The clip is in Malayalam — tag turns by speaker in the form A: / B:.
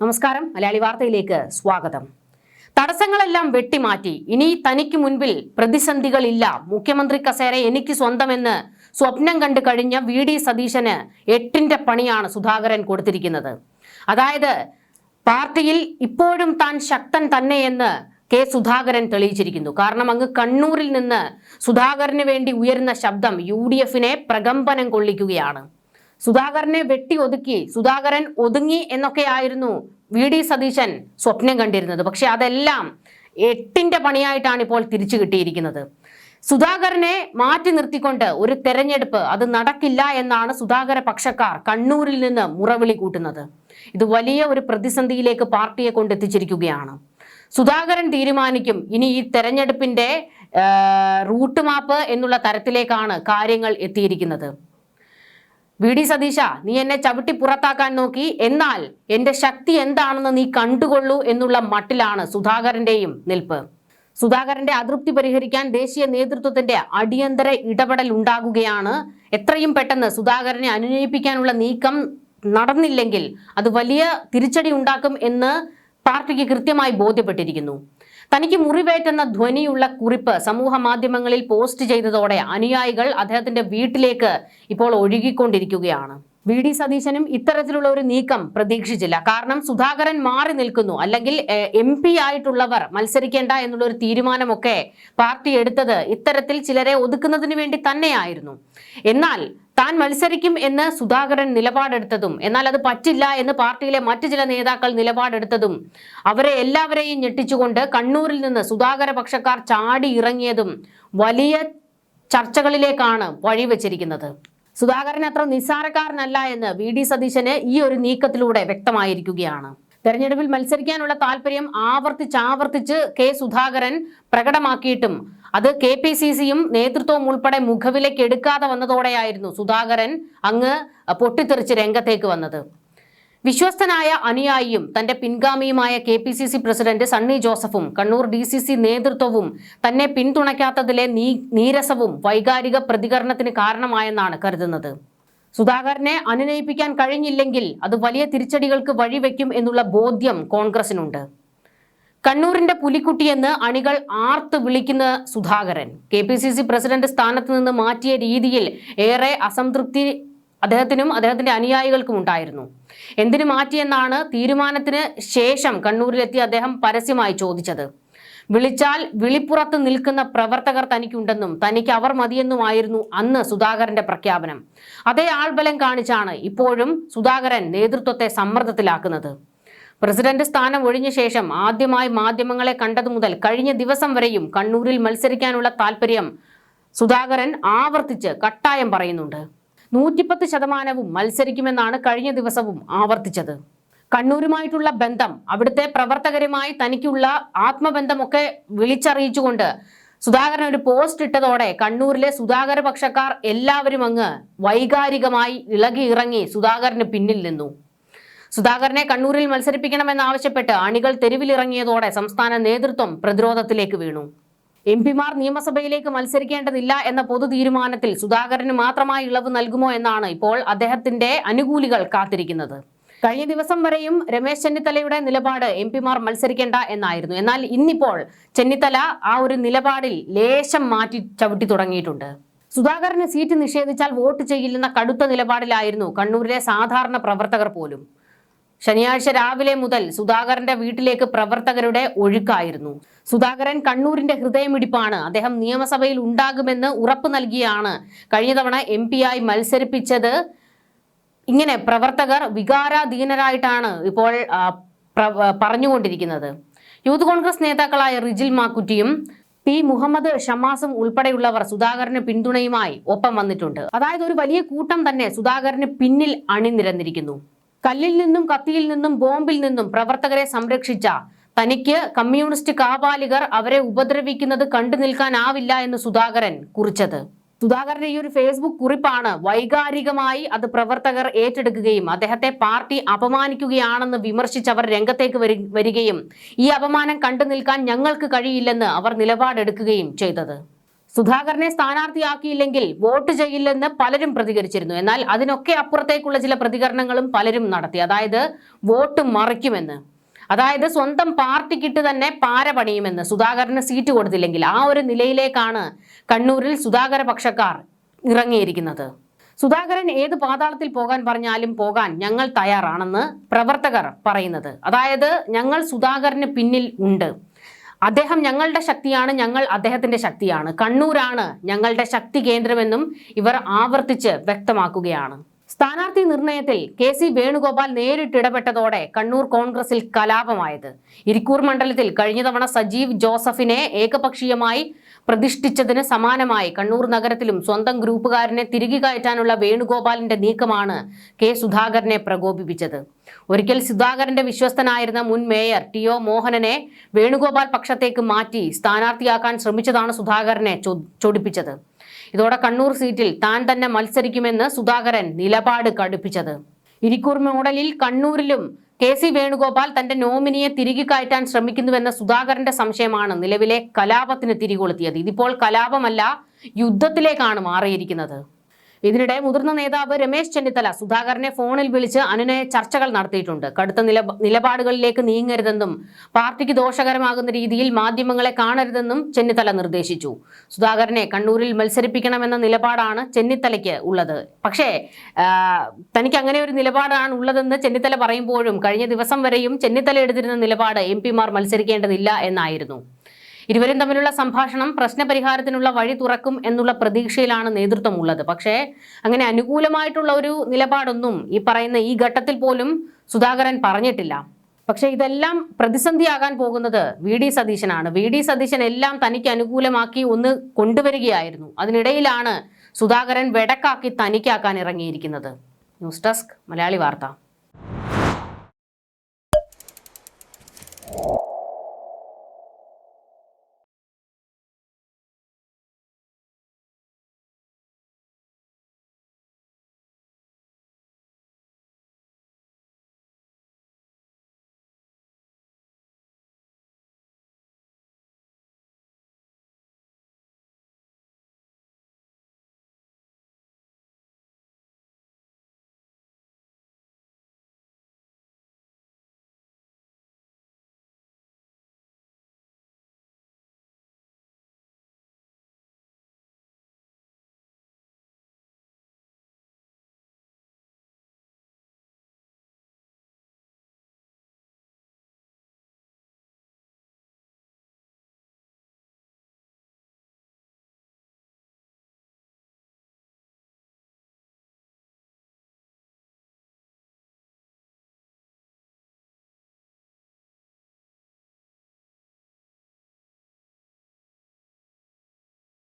A: നമസ്കാരം, മലയാളി വാർത്തയിലേക്ക് സ്വാഗതം. തടസ്സങ്ങളെല്ലാം വെട്ടിമാറ്റി ഇനി തനിക്ക് മുൻപിൽ പ്രതിസന്ധികളില്ല, മുഖ്യമന്ത്രി കസേര എനിക്ക് സ്വന്തമെന്ന് സ്വപ്നം കണ്ടു കഴിഞ്ഞ വി.ഡി. സതീശന് 8ന്റെ പണിയാണ് സുധാകരൻ കൊടുത്തിരിക്കുന്നത്. അതായത് പാർട്ടിയിൽ ഇപ്പോഴും താൻ ശക്തൻ തന്നെയെന്ന് കെ സുധാകരൻ തെളിയിച്ചിരിക്കുന്നു. കാരണം അങ്ങ് കണ്ണൂരിൽ നിന്ന് സുധാകരന് വേണ്ടി ഉയരുന്ന ശബ്ദം UDFനെ പ്രകമ്പനം കൊള്ളിക്കുകയാണ്. സുധാകരനെ വെട്ടി ഒതുക്കി, സുധാകരൻ ഒതുങ്ങി എന്നൊക്കെയായിരുന്നു വി.ഡി. സതീശൻ സ്വപ്നം കണ്ടിരുന്നത്. പക്ഷെ അതെല്ലാം 8ന്റെ പണിയായിട്ടാണ് ഇപ്പോൾ തിരിച്ചു കിട്ടിയിരിക്കുന്നത്. സുധാകരനെ മാറ്റി നിർത്തിക്കൊണ്ട് ഒരു തെരഞ്ഞെടുപ്പ് അത് നടക്കില്ല എന്നാണ് സുധാകര പക്ഷക്കാർ കണ്ണൂരിൽ നിന്ന് മുറവിളി കൂട്ടുന്നത്. ഇത് വലിയ ഒരു പ്രതിസന്ധിയിലേക്ക് പാർട്ടിയെ കൊണ്ടെത്തിച്ചിരിക്കുകയാണ്. സുധാകരൻ തീരുമാനിക്കും ഇനി ഈ തെരഞ്ഞെടുപ്പിന്റെ റൂട്ട് മാപ്പ് എന്നുള്ള തരത്തിലേക്കാണ് കാര്യങ്ങൾ എത്തിയിരിക്കുന്നത്. വി.ഡി. സതീശ, നീ എന്നെ ചവിട്ടി പുറത്താക്കാൻ നോക്കി, എന്നാൽ എന്റെ ശക്തി എന്താണെന്ന് നീ കണ്ടുകൊള്ളൂ എന്നുള്ള മട്ടിലാണ് സുധാകരന്റെയും നിൽപ്പ്. സുധാകരന്റെ അതൃപ്തി പരിഹരിക്കാൻ ദേശീയ നേതൃത്വത്തിന്റെ അടിയന്തര ഇടപെടൽ ഉണ്ടാകുകയാണ്. എത്രയും പെട്ടെന്ന് സുധാകരനെ അനുനയിപ്പിക്കാനുള്ള നീക്കം നടന്നില്ലെങ്കിൽ അത് വലിയ തിരിച്ചടി ഉണ്ടാക്കും എന്ന് പാർട്ടിക്ക് കൃത്യമായി ബോധ്യപ്പെട്ടിരിക്കുന്നു. തനിക്ക് മുറിവേറ്റെന്ന ധ്വനിയുള്ള കുറിപ്പ് സമൂഹ മാധ്യമങ്ങളിൽ പോസ്റ്റ് ചെയ്തതോടെ അനുയായികൾ അദ്ദേഹത്തിന്റെ വീട്ടിലേക്ക് ഇപ്പോൾ ഒഴുകിക്കൊണ്ടിരിക്കുകയാണ്. വി.ഡി. സതീശനും ഇത്തരത്തിലുള്ള ഒരു നീക്കം പ്രതീക്ഷിച്ചില്ല. കാരണം സുധാകരൻ മാറി നിൽക്കുന്നു, അല്ലെങ്കിൽ MP ആയിട്ടുള്ളവർ മത്സരിക്കേണ്ട എന്നുള്ള ഒരു തീരുമാനമൊക്കെ പാർട്ടി എടുത്തത് ഇത്തരത്തിൽ ചിലരെ ഒതുക്കുന്നതിന് വേണ്ടി തന്നെയായിരുന്നു. എന്നാൽ താൻ മത്സരിക്കും എന്ന് സുധാകരൻ നിലപാടെടുത്തതും, എന്നാൽ അത് പറ്റില്ല എന്ന് പാർട്ടിയിലെ മറ്റു ചില നേതാക്കൾ നിലപാടെടുത്തതും, അവരെ എല്ലാവരെയും ഞെട്ടിച്ചുകൊണ്ട് കണ്ണൂരിൽ നിന്ന് സുധാകര പക്ഷക്കാർ ചാടി ഇറങ്ങിയതും വലിയ ചർച്ചകളിലേക്കാണ് വഴിവെച്ചിരിക്കുന്നത്. സുധാകരൻ അത്ര നിസ്സാരക്കാരനല്ല എന്ന് വി.ഡി. സതീശന് ഈ ഒരു നീക്കത്തിലൂടെ വ്യക്തമായിരിക്കുകയാണ്. തെരഞ്ഞെടുപ്പിൽ മത്സരിക്കാനുള്ള താല്പര്യം ആവർത്തിച്ച് കെ സുധാകരൻ പ്രകടമാക്കിയിട്ടും അത് KPCCയും നേതൃത്വവും ഉൾപ്പെടെ മുഖവിലേക്ക് എടുക്കാതെ വന്നതോടെയായിരുന്നു സുധാകരൻ അങ്ങ് പൊട്ടിത്തെറിച്ച് രംഗത്തേക്ക് വന്നത്. വിശ്വസ്തനായ അനുയായിയും തന്റെ പിൻഗാമിയുമായ KPCC പ്രസിഡന്റ് സണ്ണി ജോസഫും കണ്ണൂർ DCC നേതൃത്വവും തന്നെ പിന്തുണയ്ക്കാത്തതിലെ നീരസവും വൈകാരിക പ്രതികരണത്തിന് കാരണമായെന്നാണ് കരുതുന്നത്. സുധാകരനെ അനുനയിപ്പിക്കാൻ കഴിഞ്ഞില്ലെങ്കിൽ അത് വലിയ തിരിച്ചടികൾക്ക് വഴിവെക്കും എന്നുള്ള ബോധ്യം കോൺഗ്രസിനുണ്ട്. കണ്ണൂരിന്റെ പുലിക്കുട്ടിയെന്ന് അണികൾ ആർത്ത് വിളിക്കുന്ന സുധാകരൻ KPCC പ്രസിഡന്റ് സ്ഥാനത്ത് നിന്ന് മാറ്റിയ രീതിയിൽ ഏറെ അസംതൃപ്തി അദ്ദേഹത്തിനും അദ്ദേഹത്തിന്റെ അനുയായികൾക്കും ഉണ്ടായിരുന്നു. എന്തിനു മാറ്റിയെന്നാണ് തീരുമാനത്തിന് ശേഷം കണ്ണൂരിലെത്തി അദ്ദേഹം പരസ്യമായി ചോദിച്ചത്. വിളിച്ചാൽ വിളിപ്പുറത്ത് നിൽക്കുന്ന പ്രവർത്തകർ തനിക്കുണ്ടെന്നും തനിക്ക് അവർ മതിയെന്നുമായിരുന്നു അന്ന് സുധാകരന്റെ പ്രഖ്യാപനം. അതേ ആൾബലം കാണിച്ചാണ് ഇപ്പോഴും സുധാകരൻ നേതൃത്വത്തെ സമ്മർദ്ദത്തിലാക്കുന്നത്. പ്രസിഡന്റ് സ്ഥാനം ഒഴിഞ്ഞ ശേഷം ആദ്യമായി മാധ്യമങ്ങളെ കണ്ടതു മുതൽ കഴിഞ്ഞ ദിവസം വരെയും കണ്ണൂരിൽ മത്സരിക്കാനുള്ള താല്പര്യം സുധാകരൻ ആവർത്തിച്ച് കട്ടായം പറയുന്നുണ്ട്. 110% മത്സരിക്കുമെന്നാണ് കഴിഞ്ഞ ദിവസവും ആവർത്തിച്ചത്. കണ്ണൂരുമായിട്ടുള്ള ബന്ധം, അവിടുത്തെ പ്രവർത്തകരുമായി തനിക്കുള്ള ആത്മബന്ധമൊക്കെ വിളിച്ചറിയിച്ചുകൊണ്ട് സുധാകരൻ ഒരു പോസ്റ്റ് ഇട്ടതോടെ കണ്ണൂരിലെ സുധാകര പക്ഷക്കാർ എല്ലാവരും അങ്ങ് വൈകാരികമായി ഇളകി ഇറങ്ങി സുധാകരന് പിന്നിൽ നിന്നു. സുധാകരനെ കണ്ണൂരിൽ മത്സരിപ്പിക്കണമെന്നാവശ്യപ്പെട്ട് അണികൾ തെരുവിലിറങ്ങിയതോടെ സംസ്ഥാന നേതൃത്വം പ്രതിരോധത്തിലേക്ക് വീണു. MP-മാർ നിയമസഭയിലേക്ക് മത്സരിക്കേണ്ടതില്ല എന്ന പൊതു തീരുമാനത്തിൽ സുധാകരന് മാത്രമായി ഇളവ് നൽകുമോ എന്നാണ് ഇപ്പോൾ അദ്ദേഹത്തിന്റെ അനുകൂലികൾ കാത്തിരിക്കുന്നത്. കഴിഞ്ഞ ദിവസം വരെയും രമേശ് ചെന്നിത്തലയുടെ നിലപാട് MP-മാർ മത്സരിക്കേണ്ട എന്നായിരുന്നു. എന്നാൽ ഇന്നിപ്പോൾ ചെന്നിത്തല ആ ഒരു നിലപാടിൽ ലേശം മാറ്റി ചവിട്ടി തുടങ്ങിയിട്ടുണ്ട്. സുധാകരന് സീറ്റ് നിഷേധിച്ചാൽ വോട്ട് ചെയ്യില്ലെന്ന കടുത്ത നിലപാടിലായിരുന്നു കണ്ണൂരിലെ സാധാരണ പ്രവർത്തകർ പോലും. ശനിയാഴ്ച രാവിലെ മുതൽ സുധാകരന്റെ വീട്ടിലേക്ക് പ്രവർത്തകരുടെ ഒഴുക്കായിരുന്നു. സുധാകരൻ കണ്ണൂരിന്റെ ഹൃദയമിടിപ്പാണ്. അദ്ദേഹം നിയമസഭയിൽ ഉണ്ടാകുമെന്ന് ഉറപ്പ് നൽകിയാണ് കഴിഞ്ഞ തവണ MP-ആയി മത്സരിപ്പിച്ചത്. ഇങ്ങനെ പ്രവർത്തകർ വികാരാധീനരായിട്ടാണ് ഇപ്പോൾ പറഞ്ഞുകൊണ്ടിരിക്കുന്നത്. യൂത്ത് കോൺഗ്രസ് നേതാക്കളായ റിജിൽ മാക്കുറ്റിയും P. മുഹമ്മദ് ഷമാസും ഉൾപ്പെടെയുള്ളവർ സുധാകരന് പിന്തുണയുമായി ഒപ്പം വന്നിട്ടുണ്ട്. അതായത് ഒരു വലിയ കൂട്ടം തന്നെ സുധാകരന് പിന്നിൽ അണിനിരന്നിരിക്കുന്നു. കല്ലിൽ നിന്നും കത്തിയിൽ നിന്നും ബോംബിൽ നിന്നും പ്രവർത്തകരെ സംരക്ഷിച്ച തനിക്ക് കമ്മ്യൂണിസ്റ്റ് കാപാലികർ അവരെ ഉപദ്രവിക്കുന്നത് കണ്ടു നിൽക്കാനാവില്ല എന്ന് സുധാകരൻ കുറിച്ചത്. സുധാകരന്റെ ഈ ഒരു ഫേസ്ബുക്ക് കുറിപ്പാണ് വൈകാരികമായി അത് പ്രവർത്തകർ ഏറ്റെടുക്കുകയും അദ്ദേഹത്തെ പാർട്ടി അപമാനിക്കുകയാണെന്ന് വിമർശിച്ചവർ രംഗത്തേക്ക് വരികയും ഈ അപമാനം കണ്ടു നിൽക്കാൻ ഞങ്ങൾക്ക് കഴിയില്ലെന്ന് അവർ നിലപാടെടുക്കുകയും ചെയ്തത്. സുധാകരനെ സ്ഥാനാർത്ഥിയാക്കിയില്ലെങ്കിൽ വോട്ട് ചെയ്യില്ലെന്ന് പലരും പ്രതികരിച്ചിരുന്നു. എന്നാൽ അതിനൊക്കെ അപ്പുറത്തേക്കുള്ള ചില പ്രതികരണങ്ങളും പലരും നടത്തി. അതായത് വോട്ട് മറിക്കുമെന്ന്, അതായത് സ്വന്തം പാർട്ടിക്കിട്ട് തന്നെ പാര പണിയുമെന്ന്, സുധാകരന് സീറ്റ് കൊടുത്തില്ലെങ്കിൽ. ആ ഒരു നിലയിലേക്കാണ് കണ്ണൂരിൽ സുധാകര പക്ഷക്കാർ ഇറങ്ങിയിരിക്കുന്നത്. സുധാകരൻ ഏത് പാതാളത്തിൽ പോകാൻ പറഞ്ഞാലും പോകാൻ ഞങ്ങൾ തയ്യാറാണെന്ന് പ്രവർത്തകർ പറയുന്നത്. അതായത് ഞങ്ങൾ സുധാകരന് പിന്നിൽ ഉണ്ട്, അദ്ദേഹം ഞങ്ങളുടെ ശക്തിയാണ്, ഞങ്ങൾ അദ്ദേഹത്തിന്റെ ശക്തിയാണ്, കണ്ണൂരാണ് ഞങ്ങളുടെ ശക്തി കേന്ദ്രമെന്നും ഇവർ ആവർത്തിച്ച് വ്യക്തമാക്കുകയാണ്. സ്ഥാനാർത്ഥി നിർണയത്തിൽ KC വേണുഗോപാൽ നേരിട്ടിടപെട്ടതോടെ കണ്ണൂർ കോൺഗ്രസിൽ കലാപമായത്. ഇരിക്കൂർ മണ്ഡലത്തിൽ കഴിഞ്ഞ തവണ സജീവ് ജോസഫിനെ ഏകപക്ഷീയമായി പ്രതിഷ്ഠിച്ചതിന് സമാനമായി കണ്ണൂർ നഗരത്തിലും സ്വന്തം ഗ്രൂപ്പുകാരനെ തിരികെ കയറ്റാനുള്ള വേണുഗോപാലിന്റെ നീക്കമാണ് കെ സുധാകരനെ പ്രകോപിപ്പിച്ചത്. ഒരിക്കൽ സുധാകരന്റെ വിശ്വസ്തനായിരുന്ന മുൻ മേയർ TO മോഹനനെ വേണുഗോപാൽ പക്ഷത്തേക്ക് മാറ്റി സ്ഥാനാർത്ഥിയാക്കാൻ ശ്രമിച്ചതാണ് സുധാകരനെ ചൊടിപ്പിച്ചത്. ഇതോടെ കണ്ണൂർ സീറ്റിൽ താൻ തന്നെ മത്സരിക്കുമെന്ന് സുധാകരൻ നിലപാട് കടുപ്പിച്ചത്. ഇരിക്കൂർ മോഡലിൽ കണ്ണൂരിലും KC വേണുഗോപാൽ തന്റെ നോമിനിയെ തിരികെ കയറ്റാൻ ശ്രമിക്കുന്നുവെന്ന സുധാകരന്റെ സംശയമാണ് നിലവിലെ കലാപത്തിന് തിരികൊളുത്തിയത്. ഇതിപ്പോൾ കലാപമല്ല, യുദ്ധത്തിലേക്കാണ് മാറിയിരിക്കുന്നത്. ഇതിനിടെ മുതിർന്ന നേതാവ് രമേശ് ചെന്നിത്തല സുധാകരനെ ഫോണിൽ വിളിച്ച് അനുനയ ചർച്ചകൾ നടത്തിയിട്ടുണ്ട്. കടുത്ത നിലപാടുകളിലേക്ക് നീങ്ങരുതെന്നും പാർട്ടിക്ക് ദോഷകരമാകുന്ന രീതിയിൽ മാധ്യമങ്ങളെ കാണരുതെന്നും ചെന്നിത്തല നിർദ്ദേശിച്ചു. സുധാകരനെ കണ്ണൂരിൽ മത്സരിപ്പിക്കണമെന്ന നിലപാടാണ് ചെന്നിത്തലയ്ക്ക് ഉള്ളത്. പക്ഷേ തനിക്ക് അങ്ങനെ ഒരു നിലപാടാണ് ഉള്ളതെന്ന് ചെന്നിത്തല പറയുമ്പോഴും കഴിഞ്ഞ ദിവസം വരെയും ചെന്നിത്തല എടുത്തിരുന്ന നിലപാട് MP-മാർ മത്സരിക്കേണ്ടതില്ല എന്നായിരുന്നു. ഇരുവരും തമ്മിലുള്ള സംഭാഷണം പ്രശ്നപരിഹാരത്തിനുള്ള വഴി തുറക്കും എന്നുള്ള പ്രതീക്ഷയിലാണ് നേതൃത്വം ഉള്ളത്. പക്ഷേ അങ്ങനെ അനുകൂലമായിട്ടുള്ള ഒരു നിലപാടൊന്നും ഈ ഘട്ടത്തിൽ പോലും സുധാകരൻ പറഞ്ഞിട്ടില്ല. പക്ഷേ ഇതെല്ലാം പ്രതിസന്ധിയാകാൻ പോകുന്നത് VD സതീശനാണ്. VD സതീശൻ എല്ലാം തനിക്ക് അനുകൂലമാക്കി ഒന്ന് കൊണ്ടുവരികയായിരുന്നു. അതിനിടയിലാണ് സുധാകരൻ വെടക്കാക്കി തനിക്കാക്കാൻ ഇറങ്ങിയിരിക്കുന്നത്. ന്യൂസ് ഡെസ്ക് മലയാളി വാർത്ത.